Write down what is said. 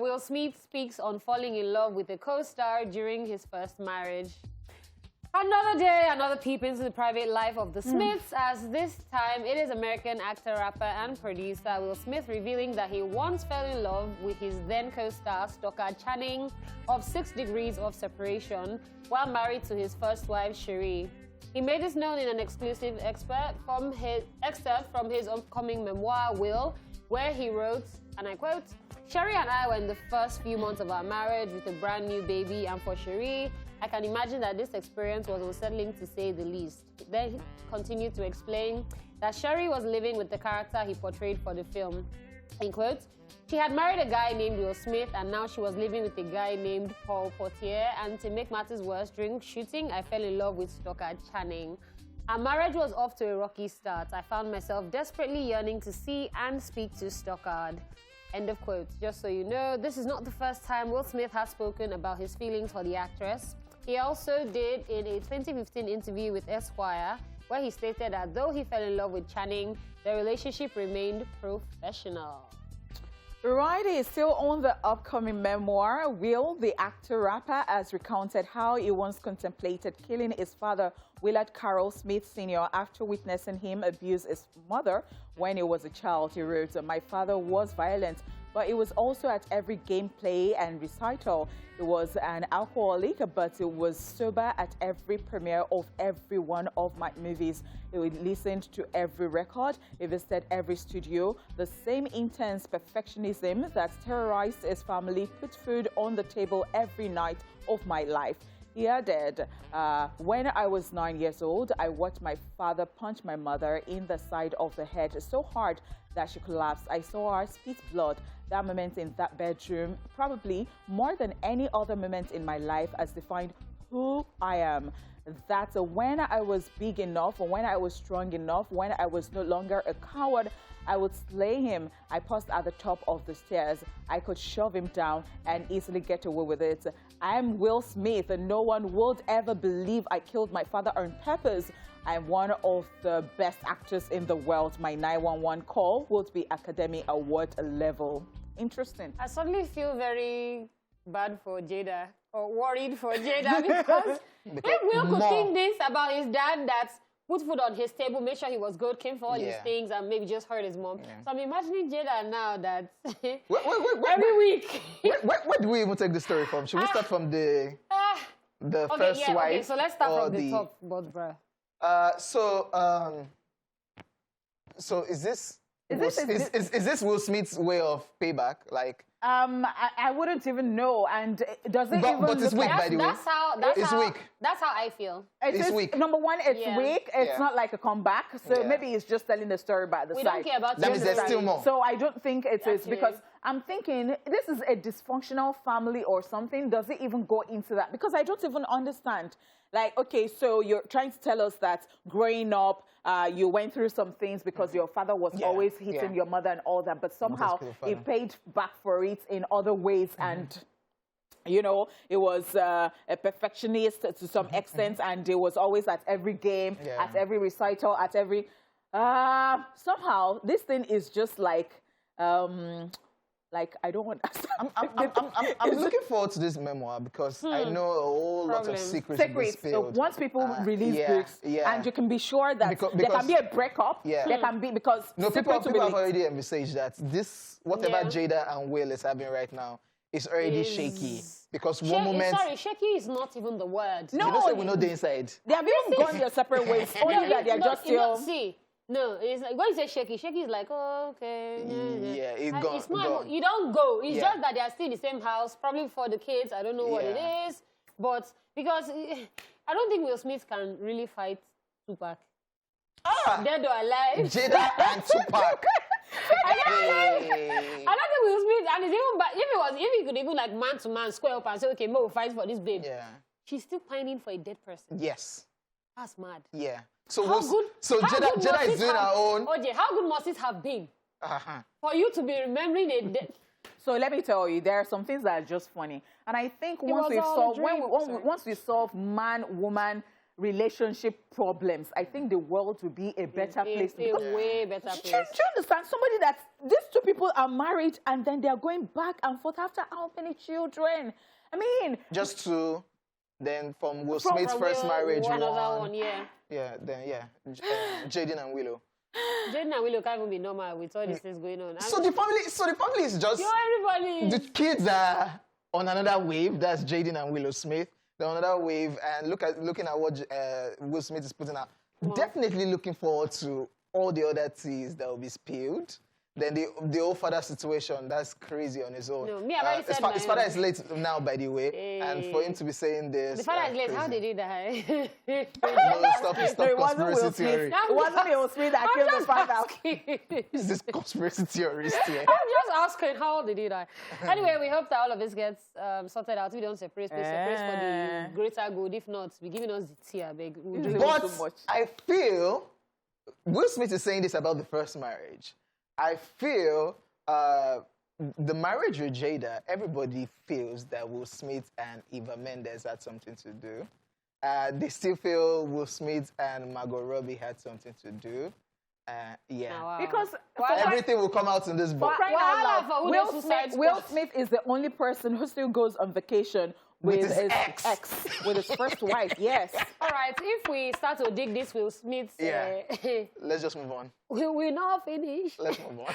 Will Smith speaks on falling in love with a co-star during his first marriage. Another day, another peep into the private life of the Smiths, as this time it is American actor, rapper, and producer Will Smith revealing that he once fell in love with his then co-star Stockard Channing of 6 Degrees of Separation while married to his first wife, Sheree. He made this known in an exclusive excerpt from his upcoming memoir, Will, where he wrote, and I quote, "Sheree and I were in the first few months of our marriage with a brand new baby, and for Sheree, I can imagine that this experience was unsettling to say the least." Then he continued to explain that Sheree was living with the character he portrayed for the film. In quotes, "She had married a guy named Will Smith, and now she was living with a guy named Paul Portier, and to make matters worse, during shooting, I fell in love with Stockard Channing. Our marriage was off to a rocky start. I found myself desperately yearning to see and speak to Stockard." End of quote. Just so you know, this is not the first time Will Smith has spoken about his feelings for the actress. He also did in a 2015 interview with Esquire, where he stated that though he fell in love with Channing, their relationship remained professional. Right, is still on the upcoming memoir. Will, the actor-rapper, has recounted how he once contemplated killing his father, Willard Carroll Smith Sr., after witnessing him abuse his mother when he was a child. He wrote, "My father was violent, but it was also at every gameplay and recital. He was an alcoholic, but he was sober at every premiere of every one of my movies. He listened to every record, he visited every studio. The same intense perfectionism that terrorized his family put food on the table every night of my life." He added, "When I was 9 years old, I watched my father punch my mother in the side of the head so hard that she collapsed. I saw her spit blood. That moment in that bedroom, probably more than any other moment in my life, has defined who I am. That when I was big enough, or when I was strong enough, when I was no longer a coward, I would slay him. I paused at the top of the stairs. I could shove him down and easily get away with it. I'm Will Smith, and no one would ever believe I killed my father on purpose. I'm one of the best actors in the world. My 911 call would be Academy Award level." Interesting. I suddenly feel very bad for Jada, or worried for Jada, because if Will could think this about his dad, that put food on his table, make sure he was good, came for all his things, and maybe just hurt his mom. So I'm imagining Jada now that every week. Where do we even take the story from? Should we start from the first wife? Okay, so let's start from the top, but bruh. So is this Will Smith's way of payback? Like, I wouldn't even know, and does it even? But it's weak, by the way. That's how I feel. It's weak. Number one, it's weak. It's not like a comeback. So maybe it's just telling the story by the side. We don't care about that. Means there's still more. So I don't think it is, because I'm thinking this is a dysfunctional family or something. Does it even go into that? Because I don't even understand. Like, okay, so you're trying to tell us that growing up, you went through some things because your father was always hitting your mother and all that, but somehow he paid back for it in other ways, and you know, it was a perfectionist to some extent, and it was always at every game, at every recital, at every somehow this thing is just like I don't understand. I'm looking forward to this memoir, because I know a whole lot of secrets in this field. So once people release books, and you can be sure that there can be a breakup, there can be, because people have already envisaged that this, whatever Jada and Will is having right now, is already shaky. Because one moment... Sorry, shaky is not even the word. No. You don't say we know the inside. They have even gone their separate ways. Only that they're just still... No, it's like, when you say shaky, shaky is like, oh, okay. It's gone. It's not, you don't go. It's just that they are still in the same house, probably for the kids. I don't know what it is. But because I don't think Will Smith can really fight Tupac. Dead or alive. Jada and Tupac. I don't think Will Smith, and it's even bad. If he could even like man to man square up and say, okay, Mo will fight for this babe. She's still pining for a dead person. Yes. That's mad. Yeah. So Jada is doing her own. OJ, how good must it have been for you to be remembering a death? So let me tell you, there are some things that are just funny. And I think once we solve man, woman, relationship problems, I think the world would be a better place. A way better place. Do you understand? Somebody that these two people are married and then they are going back and forth after how many children? I mean, just two. Then from Will Smith's first marriage, another one, yeah. Yeah, then Jaden and Willow. Jaden and Willow can't even be normal with all these things going on. So the family is just everybody. The kids are on another wave. That's Jaden and Willow Smith. They're on another wave, and looking at what Will Smith is putting out. Definitely looking forward to all the other teas that will be spilled. Then the old father situation, that's crazy on his own. No, me, I've already said his father is late now, by the way, and for him to be saying this. The father is late. How did he die? No, stop it wasn't Will conspiracy theory. Smith. It wasn't Will Smith that killed the father. Is this conspiracy theorist here? I'm just asking, how did he die? Anyway, we hope that all of this gets sorted out. We don't separate, please separate for the greater good. If not, be giving us the tea, I beg. We'll drink But too much. I feel Will Smith is saying this about the first marriage. I feel the marriage with Jada, everybody feels that Will Smith and Eva Mendes had something to do. They still feel Will Smith and Margot Robbie had something to do. Yeah. Oh, wow. Because everything will come out in this book. Will Smith is the only person who still goes on vacation with his ex, with his first wife. Yes. All right. If we start to dig this Will Smith, let's just move on. we will not finish. Let's move on.